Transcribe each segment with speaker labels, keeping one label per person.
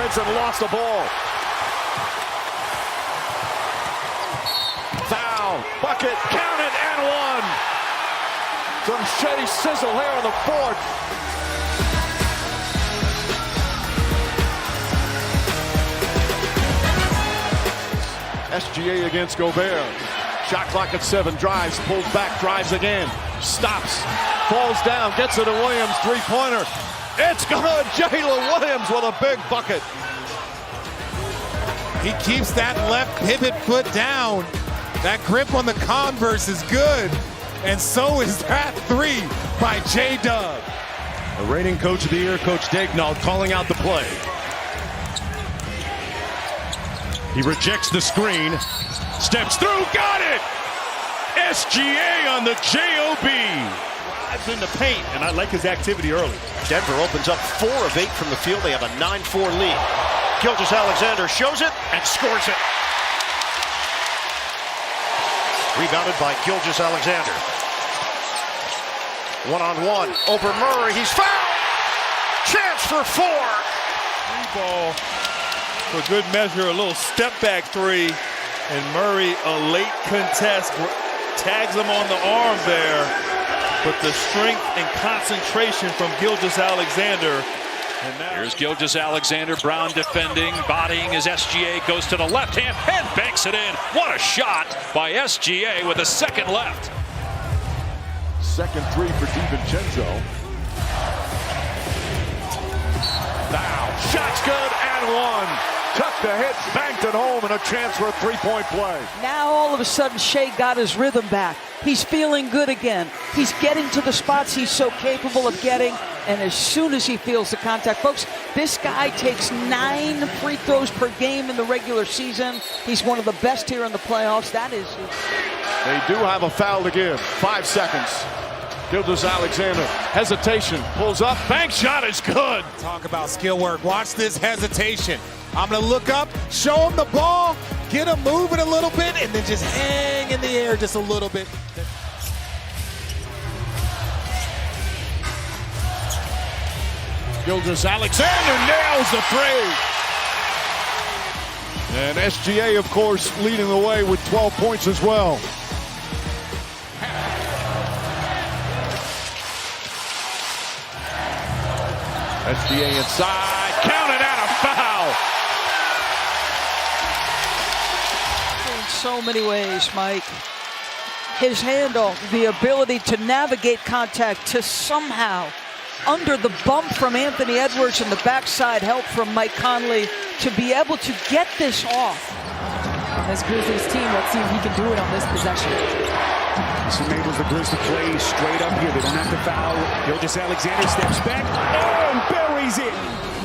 Speaker 1: defense and lost the ball. Foul, bucket, count it, and one. Some Shai sizzle here on the fourth. SGA against Gobert. Shot clock at 7, drives, pulls back, drives again, stops, falls down, gets it to Williams, three-pointer. It's good. Jalen Williams with a big bucket.
Speaker 2: He keeps that left pivot foot down. That grip on the Converse is good. And so is that three by J-Dub.
Speaker 1: The reigning coach of the year, Coach Daignault, calling out the play. He rejects the screen, steps through, got it! SGA on the JOB. Drives in the paint, and I like his activity early.
Speaker 3: Denver opens up 4 of 8 from the field. They have a 9-4 lead. Gilgeous Alexander shows it and scores it. Rebounded by Gilgeous Alexander. One-on-one over Murray. He's fouled. Chance for 4.
Speaker 4: Free ball for good measure. A little step back three. And Murray, a late contest, tags him on the arm there. But the strength and concentration from Gilgeous Alexander.
Speaker 5: Here's Gilgeous Alexander, Brown defending, bodying as SGA goes to the left hand and banks it in. What a shot by SGA with a second left.
Speaker 1: Second three for DiVincenzo. Now, shot's good and one. Took the hit, banked it home, and a chance for a three-point play.
Speaker 6: Now all of a sudden Shai got his rhythm back. He's feeling good again. He's getting to the spots he's so capable of getting, and as soon as he feels the contact, folks, this guy takes 9 free throws per game in the regular season. He's one of the best here in the playoffs. That is.
Speaker 1: They do have a foul to give. 5 seconds. Gilgeous Alexander, hesitation, pulls up, bank shot is good.
Speaker 2: Talk about skill work. Watch this hesitation. I'm going to look up, show him the ball, get him moving a little bit, and then just hang in the air just a little bit.
Speaker 1: Gilgeous Alexander nails the three. And SGA, of course, leading the way with 12 points as well. SGA inside, counted out, a foul.
Speaker 6: In so many ways, Mike. His handle, the ability to navigate contact, to somehow, under the bump from Anthony Edwards and the backside help from Mike Conley, to be able to get this off.
Speaker 7: This Grizzlies team, let's see if he can do it on this possession.
Speaker 8: This enables the Grizz to play straight up here. They don't have to foul. Gilgeous Alexander steps back and buries it.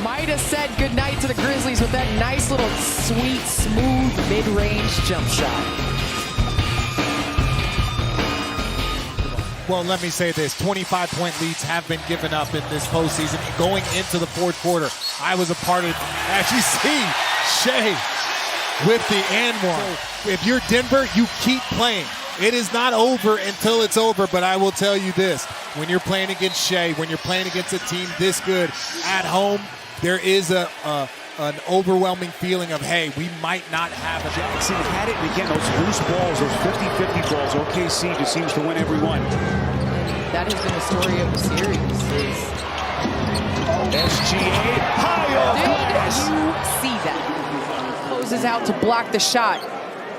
Speaker 7: Might have said goodnight to the Grizzlies with that nice little sweet, smooth, mid-range jump shot.
Speaker 2: Well, let me say this. 25-point leads have been given up in this postseason. Going into the fourth quarter, I was a part of it. As you see, Shai with the and one. So if you're Denver, you keep playing. It is not over until it's over, but I will tell you this. When you're playing against Shai, when you're playing against a team this good at home, there is an overwhelming feeling of, hey, we might not have it.
Speaker 8: Jackson had it, and again, those loose balls, those 50-50 balls, OKC just seems to win every one.
Speaker 7: That has been the story of the series.
Speaker 8: SGA, high off glass.
Speaker 7: Did you see that? Closes out to block the shot.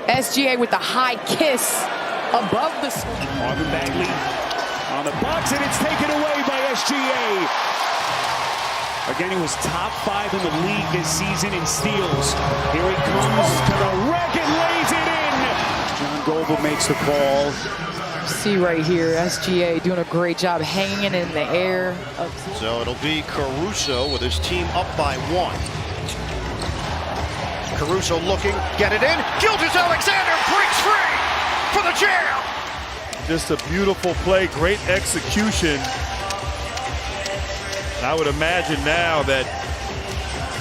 Speaker 7: SGA with the high kiss above the screen.
Speaker 8: Marvin Bagley on the box, and it's taken away by SGA. Again, he was top 5 in the league this season in steals. Here he comes to the rack and lays it in. John Goble makes the call.
Speaker 7: See right here, SGA doing a great job hanging in the air.
Speaker 3: So it'll be Caruso with his team up by 1. Caruso looking, get it in. Gilgeous Alexander breaks free for the jam.
Speaker 4: Just a beautiful play, great execution. I would imagine now that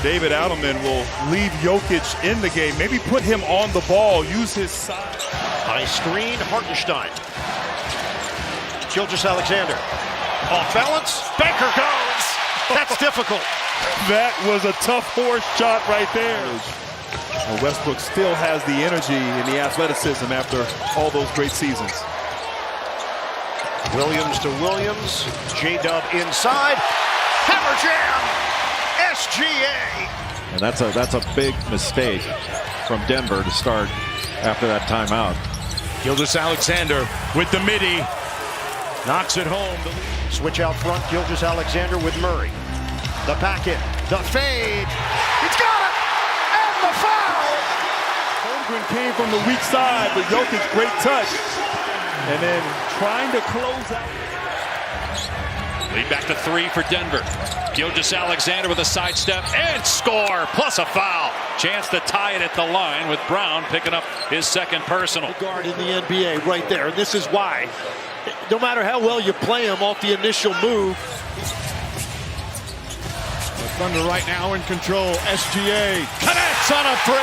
Speaker 4: David Adelman will leave Jokic in the game, maybe put him on the ball, use his size.
Speaker 3: High screen, Hartenstein. Gilgeous Alexander. Off balance, Baker goes. That's difficult.
Speaker 4: That was a tough horse shot right there. And Westbrook still has the energy and the athleticism after all those great seasons.
Speaker 3: Williams to Williams. J-Dub inside. Hammer jam. SGA.
Speaker 1: And that's a big mistake from Denver to start after that timeout.
Speaker 9: Gilgeous Alexander with the midi. Knocks it home.
Speaker 3: Switch out front. Gilgeous Alexander with Murray. The back end. The fade. He's got it. And the foul.
Speaker 4: Holmgren came from the weak side, but Jokic, great touch. And then trying to close out.
Speaker 5: Lead back to 3 for Denver. Gilgeous Alexander with a sidestep and score, plus a foul. Chance to tie it at the line with Brown picking up his second personal.
Speaker 3: Guard in the NBA right there. And this is why. No matter how well you play him off the initial move.
Speaker 1: The Thunder right now in control. SGA connects on a 3.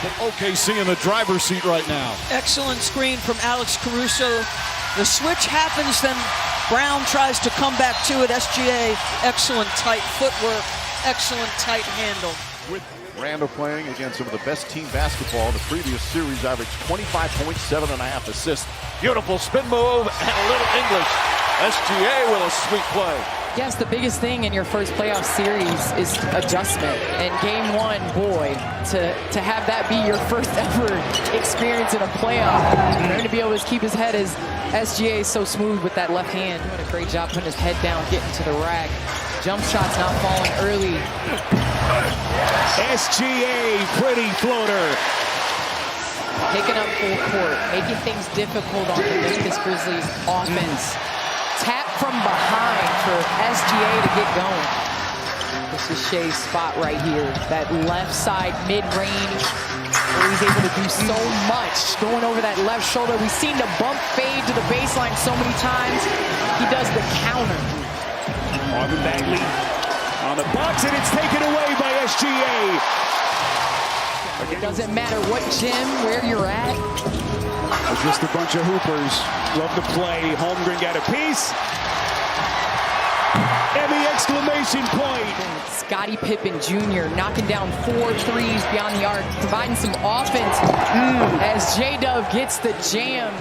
Speaker 1: But OKC in the driver's seat right now.
Speaker 6: Excellent screen from Alex Caruso. The switch happens, then Brown tries to come back to it. SGA, excellent tight footwork, excellent tight handle.
Speaker 1: With Randall playing against some of the best team basketball in the previous series, averaged 25 points, 7.5 assists. Beautiful spin move and a little English. SGA with a sweet play.
Speaker 7: Yes, the biggest thing in your first playoff series is adjustment. And game 1, boy, to have that be your first ever experience in a playoff, and to be able to keep his head as SGA is so smooth with that left hand. Doing a great job putting his head down, getting to the rack. Jump shots not falling early.
Speaker 8: SGA, pretty floater.
Speaker 7: Picking up full court, making things difficult on the Memphis Grizzlies offense. Tap from behind for SGA to get going. This is Shai's spot right here. That left side mid-range where he's able to do so much. Going over that left shoulder. We've seen the bump fade to the baseline so many times. He does the counter.
Speaker 8: Marvin Bagley on the box, and it's taken away by SGA.
Speaker 7: It doesn't matter what gym, where you're at.
Speaker 8: Just a bunch of hoopers. Love to play. Holmgren got a piece. And the exclamation point.
Speaker 7: Scottie Pippen Jr. knocking down 4 threes beyond the arc, providing some offense as J-Dub gets the jam.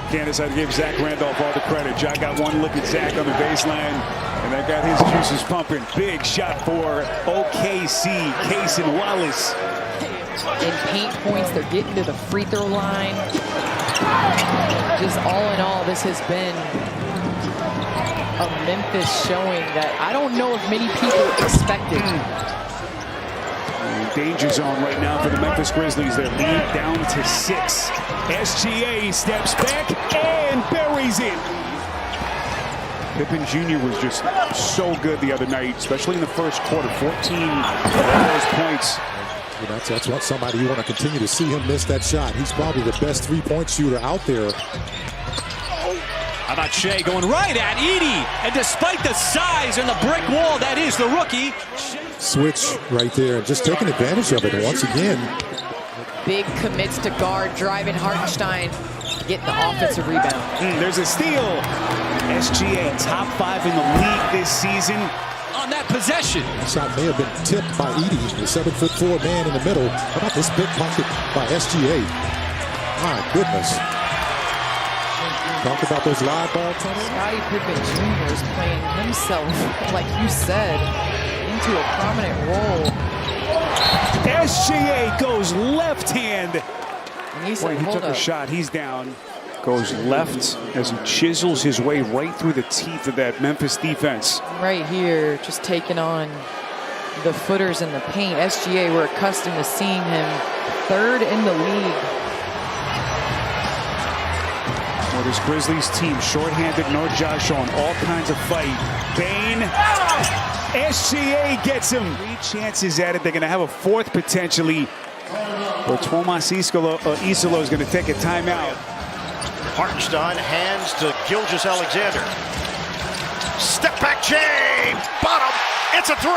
Speaker 8: Candace, I'd give Zach Randolph all the credit. Jai got one look at Zach on the baseline, and that got his juices pumping. Big shot for OKC. Case and Wallace.
Speaker 7: In paint points, they're getting to the free throw line. Just all in all, this has been a Memphis showing that I don't know if many people expected.
Speaker 8: Danger zone right now for the Memphis Grizzlies. Their lead down to 6. SGA steps back and buries it. Pippen Jr. was just so good the other night, especially in the first quarter. 14 of those points.
Speaker 10: You know, that's what somebody you want to continue to see him miss that shot. He's probably the best three-point shooter out there.
Speaker 9: How about Shai going right at Edey? And despite the size and the brick wall that is the rookie.
Speaker 10: Switch right there, just taking advantage of it once again.
Speaker 7: Big commits to guard, driving Hartenstein, getting the offensive rebound.
Speaker 8: There's a steal. SGA top 5 in the league this season.
Speaker 9: On that possession.
Speaker 10: That shot may have been tipped by Edey, the 7'4" man in the middle. How about this big pocket by SGA? My goodness. Talk about those live ball tunnels.
Speaker 7: Scottie Pippen Jr. is playing himself, like you said, into a prominent role.
Speaker 8: SGA goes left hand.
Speaker 7: And he said,
Speaker 8: He took a shot. He's down. Goes left as he chisels his way right through the teeth of that Memphis defense.
Speaker 7: Right here, just taking on the footers in the paint. SGA, we're accustomed to seeing him 3rd in the league.
Speaker 8: Well, this Grizzlies team, shorthanded, no Josh on all kinds of fight. Bane. SGA gets him. 3 chances at it. They're going to have a 4th potentially. But Tomas Isolo is going to take a timeout.
Speaker 3: Hartenstein hands to Gilgeous Alexander. Step back, Jay. Bottom. It's a 3.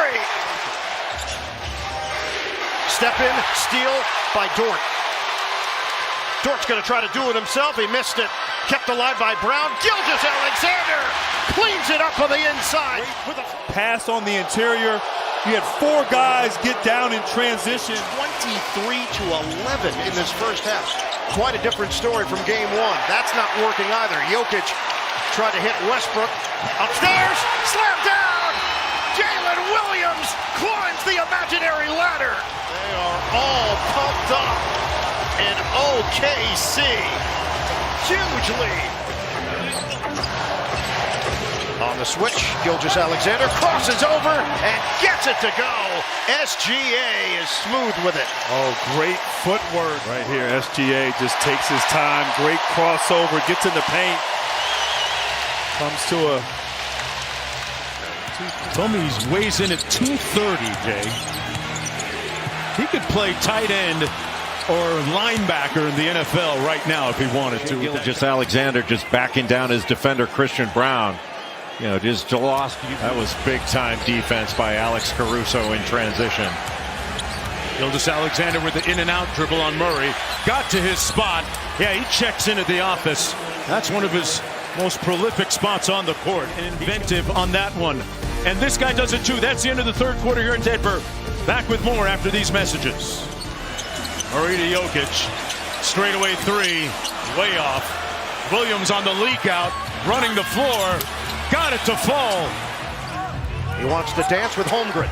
Speaker 3: Step in, steal by Dort. Dort's going to try to do it himself. He missed it. Kept alive by Brown. Gilgeous Alexander cleans it up on the inside.
Speaker 4: Pass on the interior. You had 4 guys get down in transition.
Speaker 3: 23-11 in this first half. Quite a different story from game 1. That's not working either. Jokic tried to hit Westbrook. Upstairs, slam down. Jalen Williams climbs the imaginary ladder. They are all pumped up in OKC. Huge lead. On the switch, Gilgeous Alexander crosses over and gets it to go. SGA is smooth with it.
Speaker 4: Oh, great footwork right here. SGA just takes his time. Great crossover, gets in the paint. Comes to a...
Speaker 1: Told me he weighs in at 230, Jay. He could play tight end or linebacker in the NFL right now if he wanted to.
Speaker 11: Gilgeous Alexander just backing down his defender, Christian Brown. You know, just lost. That was big-time defense by Alex Caruso in transition.
Speaker 1: Gilgeous Alexander with the in-and-out dribble on Murray. Got to his spot. Yeah, he checks in at the office. That's one of his most prolific spots on the court. And inventive on that one. And this guy does it too. That's the end of the third quarter here in Denver. Back with more after these messages. Murray to Jokic. Straightaway 3. Way off. Williams on the leak out. Running the floor. Got it to fall.
Speaker 3: He wants to dance with Holmgren.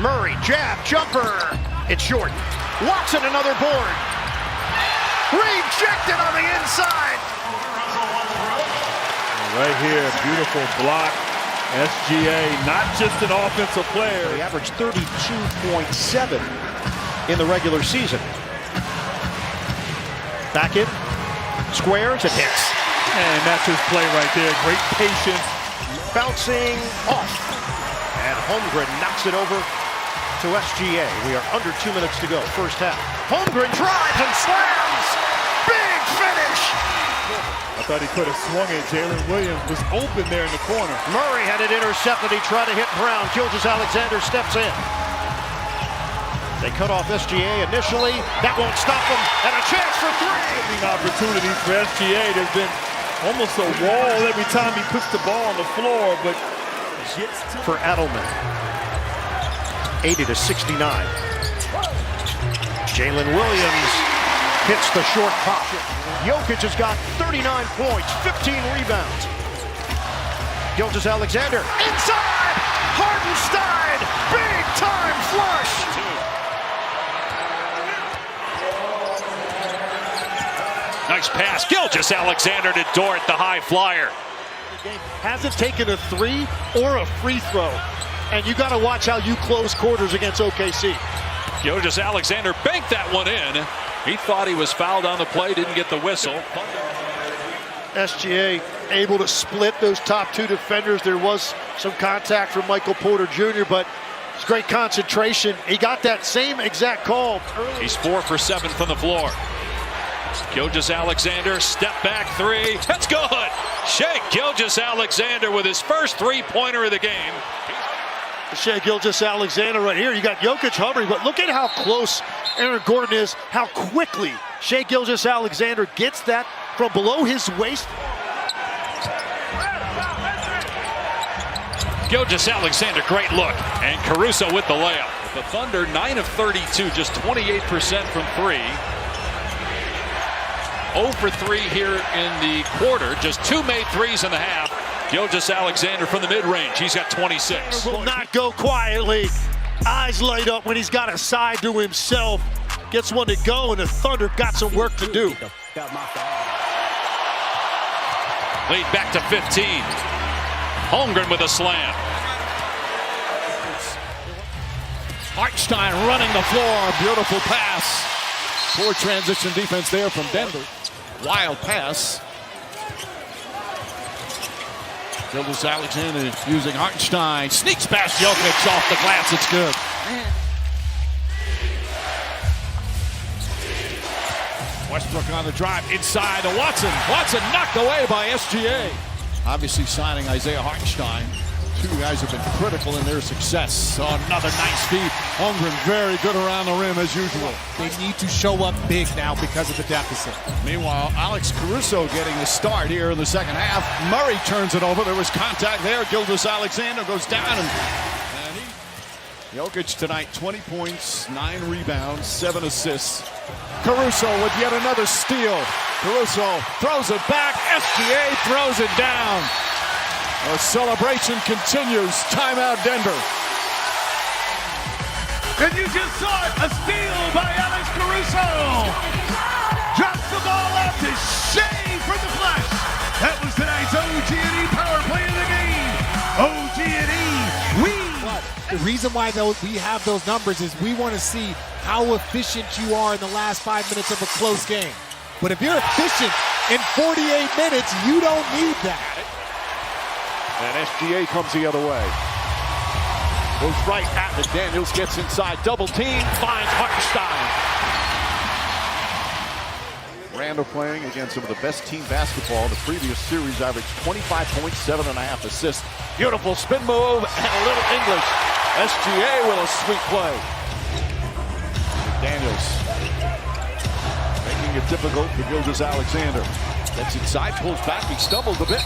Speaker 3: Murray, jab, jumper. It's short. Watson another board. Rejected on the inside.
Speaker 4: Right here, beautiful block. SGA, not just an offensive player.
Speaker 3: He averaged 32.7 in the regular season. Back in. Squares, it hits.
Speaker 4: And that's his play right there. Great patience.
Speaker 3: Bouncing off. And Holmgren knocks it over to SGA. We are under 2 minutes to go, first half. Holmgren drives and slams. Big finish.
Speaker 4: I thought he could have swung it. Jalen Williams was open there in the corner.
Speaker 3: Murray had it intercepted. He tried to hit Brown. Gilgeous Alexander steps in. They cut off SGA initially. That won't stop them. And a chance for 3.
Speaker 4: Opportunities for SGA. There's been almost a wall every time he puts the ball on the floor, but
Speaker 3: for Adelman. 80-69. Jalen Williams hits the short pop. Jokic has got 39 points, 15 rebounds. Gilgeous Alexander inside. Hardenstein, big time flush.
Speaker 5: Nice pass. Gilgeous Alexander to Dort, the high flyer.
Speaker 3: Hasn't taken a 3 or a free throw. And you got to watch how you close quarters against OKC.
Speaker 5: Gilgeous Alexander banked that one in. He thought he was fouled on the play, didn't get the whistle.
Speaker 3: SGA able to split those top 2 defenders. There was some contact from Michael Porter Jr., but it's great concentration. He got that same exact call early.
Speaker 5: He's 4 for 7 from the floor. Gilgeous Alexander, step back 3. That's good. Shai Gilgeous Alexander with his first 3-pointer of the game.
Speaker 3: Shai Gilgeous Alexander right here. You got Jokic hovering, but look at how close Aaron Gordon is, how quickly Shai Gilgeous Alexander gets that from below his waist.
Speaker 5: Gilgeous Alexander, great look. And Caruso with the layup. The Thunder, 9 of 32, just 28% from 3. 0 for 3 here in the quarter. Just 2 made threes in the half. Gilgeous Alexander from the mid-range. He's got 26.
Speaker 3: Will not go quietly. Eyes light up when he's got a side to himself. Gets one to go, and the Thunder got some work to do.
Speaker 5: Lead back to 15. Holmgren with a slam.
Speaker 2: Hartenstein running the floor. Beautiful pass. Poor transition defense there from Denver. Wild pass. Gilgeous Alexander using Hartenstein. Sneaks past Jokic off the glass. It's good. Westbrook on the drive inside to Watson. Watson knocked away by SGA. Obviously signing Isaiah Hartenstein. Two guys have been critical in their success. So another nice feed.
Speaker 1: Holmgren very good around the rim as usual.
Speaker 2: They need to show up big now because of the deficit.
Speaker 1: Meanwhile, Alex Caruso getting the start here in the second half. Murray turns it over. There was contact there. Gilgeous Alexander goes down. And Jokic tonight, 20 points, 9 rebounds, 7 assists. Caruso with yet another steal. Caruso throws it back. SGA throws it down. The celebration continues. Timeout, Denver.
Speaker 12: And you just saw it, a steal by Alex Caruso. Drops the ball out to Shai for the flush. That was tonight's OG&E power play of the game. OG&E wins.
Speaker 2: The reason why we have those numbers is we want to see how efficient you are in the last 5 minutes of a close game. But if you're efficient in 48 minutes, you don't need that.
Speaker 1: And SGA comes the other way. Goes right at McDaniels, gets inside, double team, finds Hartenstein. Randall playing against some of the best team basketball in the previous series, averaged 25 points, 7.5 assists. Beautiful spin move and a little English. SGA with a sweet play. McDaniels making it difficult for Gilgeous Alexander. Gets inside, pulls back, he stumbled a bit.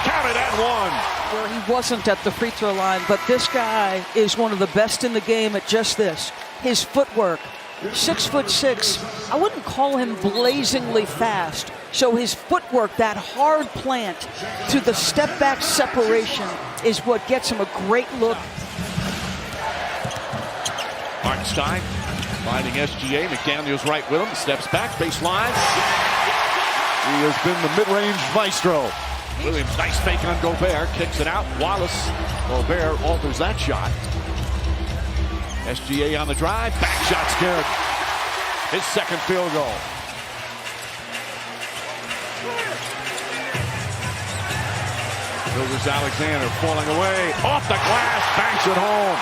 Speaker 1: Counted and one.
Speaker 6: Where he wasn't at the free throw line, but this guy is one of the best in the game at just this. His footwork, 6'6". I wouldn't call him blazingly fast. So his footwork, that hard plant to the step back separation is what gets him a great look.
Speaker 1: Hartenstein finding SGA. McDaniels right with him. Steps back, baseline. He has been the mid-range maestro. Williams, nice fake on Gobert, kicks it out. Wallace, Gobert alters that shot. SGA on the drive, back shot's good. His second field goal. Gilgeous Alexander falling away, off the glass, banks it home.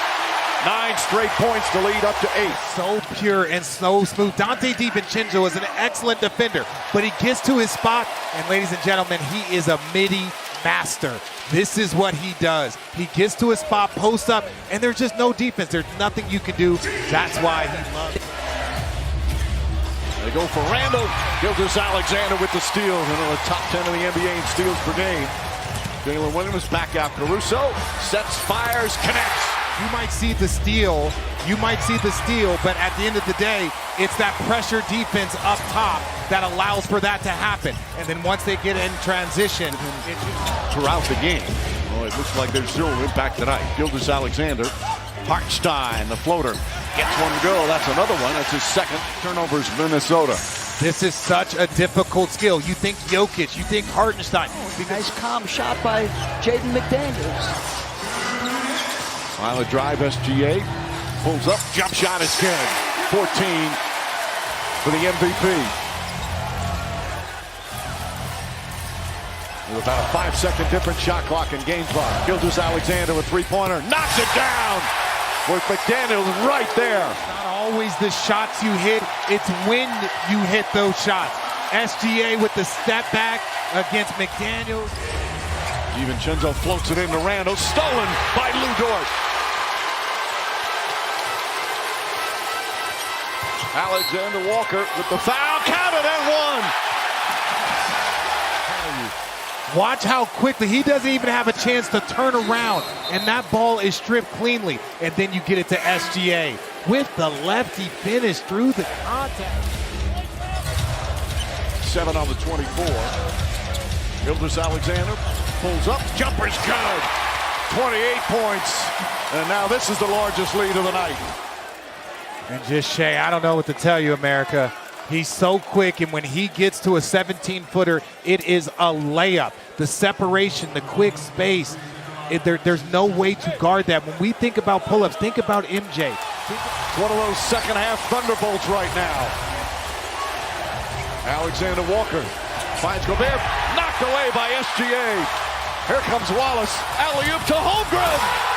Speaker 1: 9 straight points to lead up to 8.
Speaker 2: So pure and so smooth. Dante DiVincenzo is an excellent defender, but he gets to his spot, and ladies and gentlemen, he is a midi master. This is what he does. He gets to his spot, posts up, and there's just no defense. There's nothing you can do. That's why he loves it.
Speaker 1: They go for Randall. Gilgeous Alexander with the steal. One of the top 10 in the NBA in steals per game. Jalen Williams back out. Caruso sets, fires, connects.
Speaker 2: You might see the steal, but at the end of the day, it's that pressure defense up top that allows for that to happen. And then once they get in transition,
Speaker 1: throughout the game. Well, it looks like there's zero impact tonight. Gilgeous Alexander, Hartenstein, the floater, gets one to go. That's another one. That's his second. Turnovers, Minnesota.
Speaker 2: This is such a difficult skill. You think Jokic, you think Hartenstein.
Speaker 6: Nice calm shot by Jaden McDaniels.
Speaker 1: Pilot drive, SGA pulls up, jump shot is good. 14 for the MVP. With about a 5-second different shot clock and game clock. Gilgeous Alexander with three-pointer, knocks it down with McDaniels right there.
Speaker 2: Not always the shots you hit, it's when you hit those shots. SGA with the step back against McDaniels.
Speaker 1: DiVincenzo floats it into Randall, stolen by Lou Dort. Alexander Walker with the foul, counted and one.
Speaker 2: Watch how quickly, he doesn't even have a chance to turn around, and that ball is stripped cleanly, and then you get it to SGA. With the lefty finish through the contact.
Speaker 1: 7 on the 24. Gilgeous Alexander pulls up, jumper's good. 28 points, and now this is the largest lead of the night.
Speaker 2: And just Shai, I don't know what to tell you, America. He's so quick, and when he gets to a 17-footer, it is a layup. The separation, the quick space, there's no way to guard that. When we think about pull-ups, think about MJ.
Speaker 1: It's one of those second-half thunderbolts right now. Alexander Walker finds Gobert, knocked away by SGA. Here comes Wallace, alley-oop to Holmgren.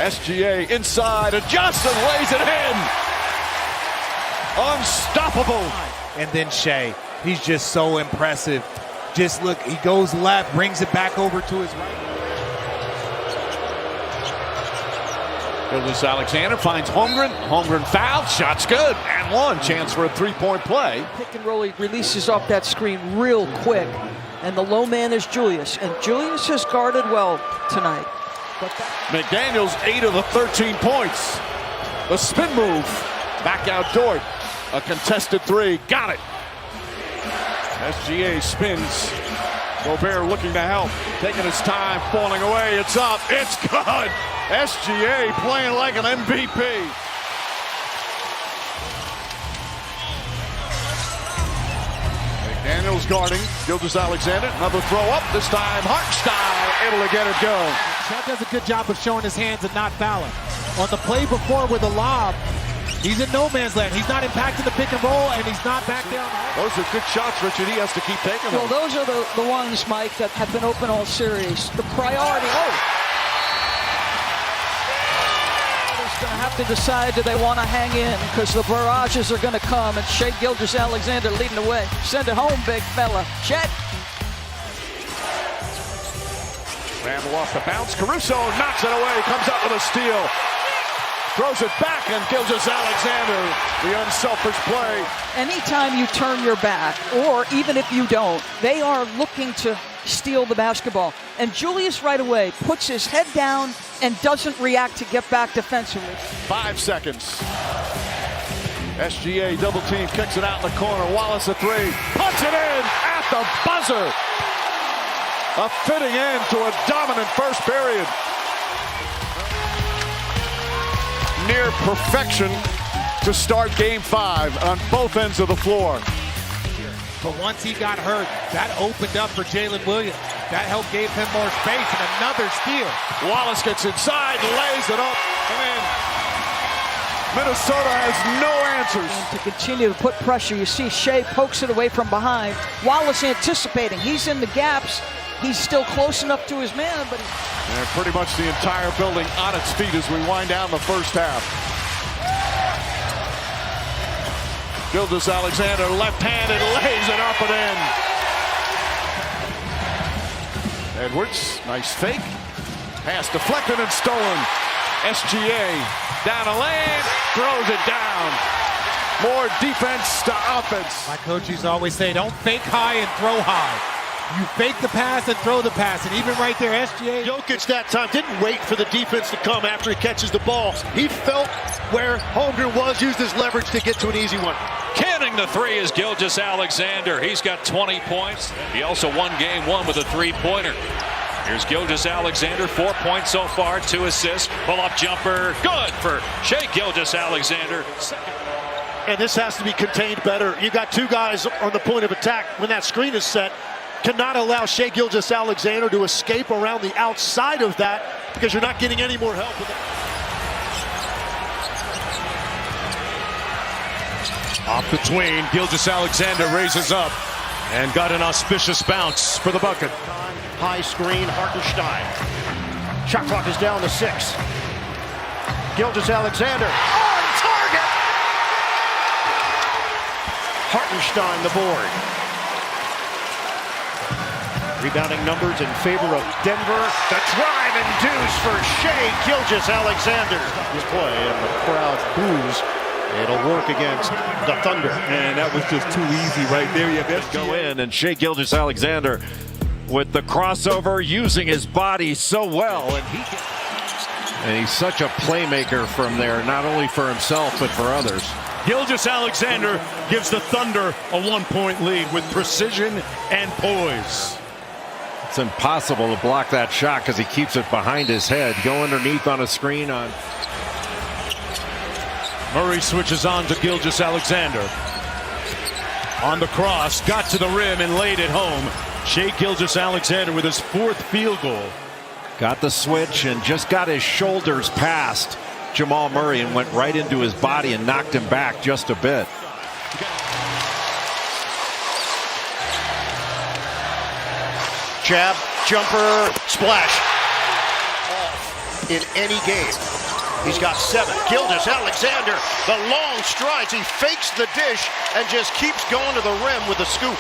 Speaker 1: SGA inside, adjusts and lays it in. Unstoppable.
Speaker 2: And then Shai, he's just so impressive. Just look, he goes left, brings it back over to his right.
Speaker 1: Gilgeous Alexander finds Holmgren. Holmgren fouled. Shot's good. And one. Chance for a three-point play.
Speaker 6: Pick and roll. He releases off that screen real quick. And the low man is Julius. And Julius has guarded well tonight.
Speaker 1: McDaniels 8 of the 13 points. The spin move. Back out Dort. A contested three. Got it. SGA spins. Gobert looking to help. Taking his time. Falling away. It's up. It's good. SGA playing like an MVP. McDaniels guarding. Gilgeous Alexander. Another throw up. This time Hartenstein able to get it going.
Speaker 2: Shai does a good job of showing his hands and not fouling. On the play before with a lob, he's in no man's land. He's not impacting the pick and roll, and he's not back there.
Speaker 1: Those are good shots, Richard. He has to keep taking them.
Speaker 6: Well, those are the ones, Mike, that have been open all series. The priority. They're going to have to decide, do they want to hang in? Because the barrages are going to come, and Shai Gilgeous-Alexander leading the way. Send it home, big fella. Chet.
Speaker 1: Randall off the bounce. Caruso knocks it away. Comes out with a steal. Throws it back, and Gilgeous-Alexander, the unselfish play.
Speaker 6: Anytime you turn your back, or even if you don't, they are looking to steal the basketball. And Julius right away puts his head down and doesn't react to get back defensively.
Speaker 1: 5 seconds. SGA double team, kicks it out in the corner. Wallace a three. Puts it in at the buzzer. A fitting end to a dominant first period. Near perfection to start game 5 on both ends of the floor.
Speaker 2: But once he got hurt, that opened up for Jalen Williams. That helped gave him more space, and another steal.
Speaker 1: Wallace gets inside, lays it up, and Minnesota has no answers.
Speaker 6: And to continue to put pressure, you see Shai pokes it away from behind. Wallace anticipating. He's in the gaps. He's still close enough to his man, but
Speaker 1: and pretty much the entire building on its feet as we wind down the first half. Gilgeous-Alexander left-handed lays it up and in. Edwards, nice fake. Pass deflected and stolen. SGA down a lane, throws it down. More defense to offense.
Speaker 2: My coaches always say, don't fake high and throw high. You fake the pass and throw the pass. And even right there, SGA.
Speaker 3: Jokic that time didn't wait for the defense to come after he catches the ball. He felt where Holmgren was, used his leverage to get to an easy one.
Speaker 5: Canning the three is Gilgeous-Alexander. He's got 20 points. He also won game 1 with a three-pointer. Here's Gilgeous-Alexander, 4 points so far, 2 assists. Pull-up jumper, good for Shai Gilgeous-Alexander.
Speaker 3: And this has to be contained better. You got 2 guys on the point of attack when that screen is set. Cannot allow Shai Gilgeous-Alexander to escape around the outside of that because you're not getting any more help with it.
Speaker 13: Off the tween, Gilgeous-Alexander raises up and got an auspicious bounce for the bucket.
Speaker 3: High screen, Hartenstein. Shot clock is down to 6. Gilgeous-Alexander on target. Hartenstein the board. Rebounding numbers in favor of Denver. The drive and deuce for Shai Gilgeous-Alexander. This play and the crowd boos. It'll work against the Thunder.
Speaker 4: And that was just too easy right there. You have to
Speaker 11: go in, and Shai Gilgeous-Alexander with the crossover, using his body so well, and he's such a playmaker from there, not only for himself but for others.
Speaker 13: Gilgeous-Alexander gives the Thunder a 1-point lead with precision and poise.
Speaker 11: It's impossible to block that shot because he keeps it behind his head. Go underneath on a screen on.
Speaker 13: Murray switches on to Gilgeous-Alexander. On the cross, got to the rim and laid it home. Shai Gilgeous-Alexander with his 4th field goal.
Speaker 11: Got the switch and just got his shoulders past Jamal Murray and went right into his body and knocked him back just a bit.
Speaker 3: Jab, jumper, splash. In any game. He's got 7. Gilgeous-Alexander, the long strides. He fakes the dish and just keeps going to the rim with the scoop.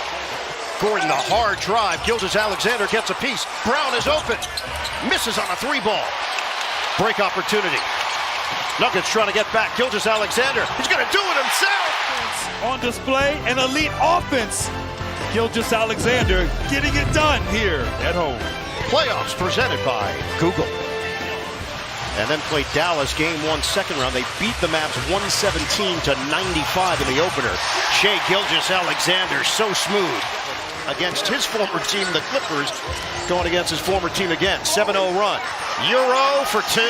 Speaker 3: Gordon, the hard drive. Gilgeous-Alexander gets a piece. Brown is open. Misses on a 3-ball. Break opportunity. Nuggets trying to get back. Gilgeous Alexander, he's going to do it himself.
Speaker 4: On display, an elite offense. Gilgeous Alexander getting it done here at home.
Speaker 3: Playoffs presented by Google. And then played Dallas game 1 second round. They beat the Mavs 117-95 in the opener. Shai Gilgeous-Alexander so smooth against his former team, the Clippers, going against his former team again. 7-0 run. Euro for 2.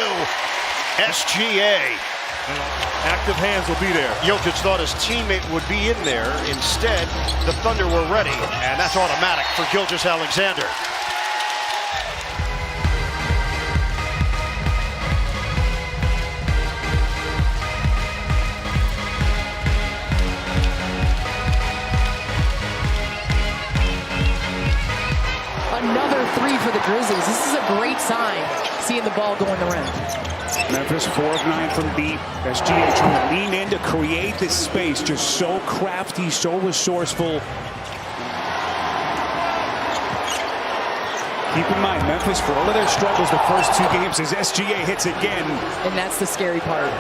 Speaker 3: SGA.
Speaker 4: Active hands will be there.
Speaker 3: Jokic thought his teammate would be in there. Instead, the Thunder were ready, and that's automatic for Gilgeous-Alexander.
Speaker 7: Another 3 for the Grizzlies. This is a great sign, seeing the ball go in the rim.
Speaker 8: Memphis 4 of 9 from deep. SGA trying to lean in to create this space. Just so crafty, so resourceful. Keep in mind, Memphis, for all of their struggles the first 2 games, as SGA hits again.
Speaker 7: And that's the scary part.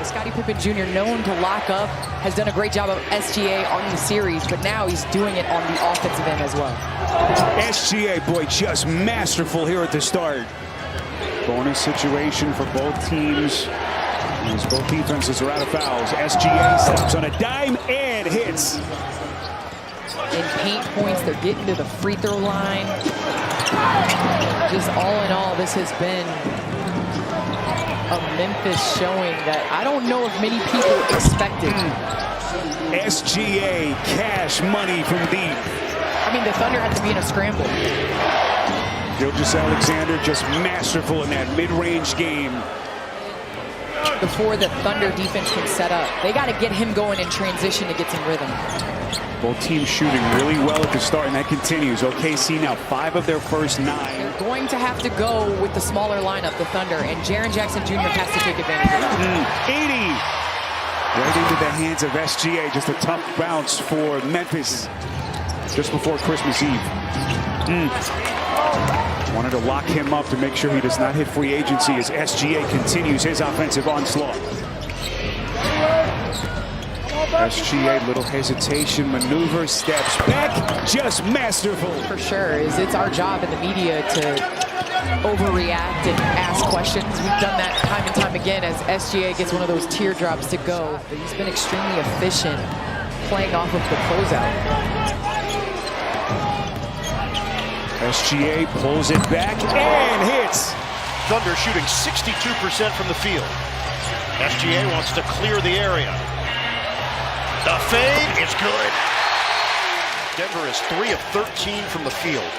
Speaker 7: Scottie Pippen Jr., known to lock up, has done a great job of SGA on the series, but now he's doing it on the offensive end as well.
Speaker 8: SGA, boy, just masterful here at the start. Bonus situation for both teams. As both defenses are out of fouls. SGA stops on a dime and hits.
Speaker 7: In paint points, they're getting to the free throw line. Just all in all, this has been a Memphis showing that I don't know if many people expected.
Speaker 8: SGA, cash money from deep.
Speaker 7: I mean, the Thunder had to be in a scramble.
Speaker 8: Gilgeous Alexander just masterful in that mid-range game.
Speaker 7: Before the Thunder defense can set up, they got to get him going in transition to get some rhythm.
Speaker 8: Both teams shooting really well at the start, and that continues. OKC now 5 of their first 9.
Speaker 7: They're going to have to go with the smaller lineup, the Thunder, and Jaren Jackson Jr. has to take advantage of that.
Speaker 8: 80! Right into the hands of SGA. Just a tough bounce for Memphis just before Christmas Eve. Wanted to lock him up to make sure he does not hit free agency as SGA continues his offensive onslaught. SGA, little hesitation, maneuver, steps back, just masterful.
Speaker 7: For sure, it's our job in the media to overreact and ask questions. We've done that time and time again as SGA gets one of those teardrops to go. But he's been extremely efficient playing off of the closeout.
Speaker 8: SGA pulls it back and hits.
Speaker 3: Thunder shooting 62% from the field. SGA wants to clear the area. The fade is good. Denver is 3 of 13 from the field.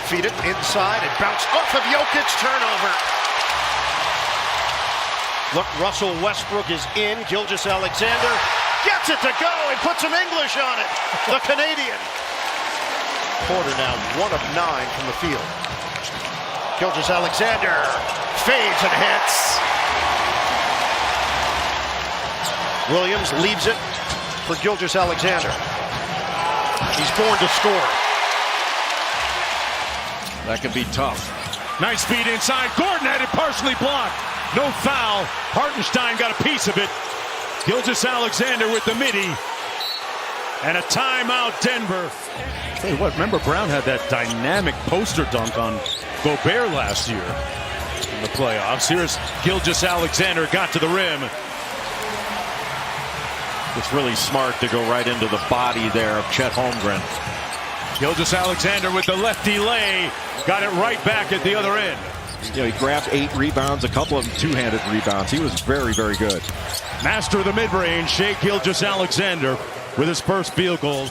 Speaker 3: Feed it inside and bounce off of Jokic, turnover. Look, Russell Westbrook is in. Gilgeous Alexander gets it to go and puts some English on it. The Canadian. Porter now 1 of 9 from the field. Gilgeous Alexander fades and hits. Williams leaves it for Gilgeous Alexander. He's born to score.
Speaker 11: That can be tough.
Speaker 13: Nice feed inside. Gordon had it partially blocked. No foul. Hartenstein got a piece of it. Gilgeous Alexander with the midi. And a timeout, Denver. Hey, what? Remember Brown had that dynamic poster dunk on Gobert last year in the playoffs. Here's Gilgeous Alexander, got to the rim.
Speaker 11: It's really smart to go right into the body there of Chet Holmgren.
Speaker 13: Gilgeous Alexander with the lefty lay. Got it right back at the other end.
Speaker 11: You know, he grabbed 8 rebounds, a couple of them two-handed rebounds. He was very, very good.
Speaker 13: Master of the mid-range, Shai Gilgeous Alexander with his first field goal.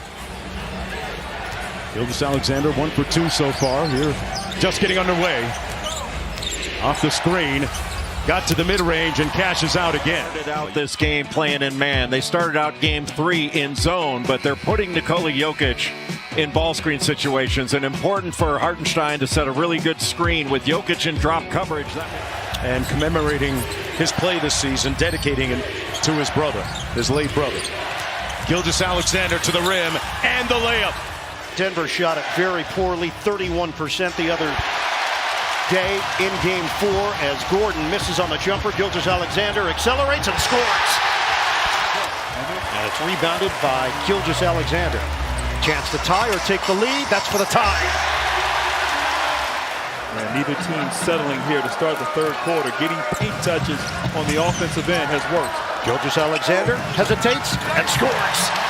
Speaker 13: Gilgeous Alexander 1 for 2 so far here. Just getting underway. Off the screen. Got to the mid-range and cashes out again.
Speaker 11: Started out this game playing in man. They started out game 3 in zone, but they're putting Nikola Jokic in ball screen situations, and important for Hartenstein to set a really good screen with Jokic in drop coverage.
Speaker 13: And commemorating his play this season, dedicating it to his brother, his late brother. Gilgeous Alexander to the rim and the layup.
Speaker 3: Denver shot it very poorly, 31%. The other day in game 4 as Gordon misses on the jumper. Gilgeous Alexander accelerates and scores. And it's rebounded by Gilgeous Alexander. Chance to tie or take the lead. That's for the tie.
Speaker 4: And neither team settling here to start the third quarter. Getting paint touches on the offensive end has worked.
Speaker 3: Gilgeous Alexander hesitates and scores.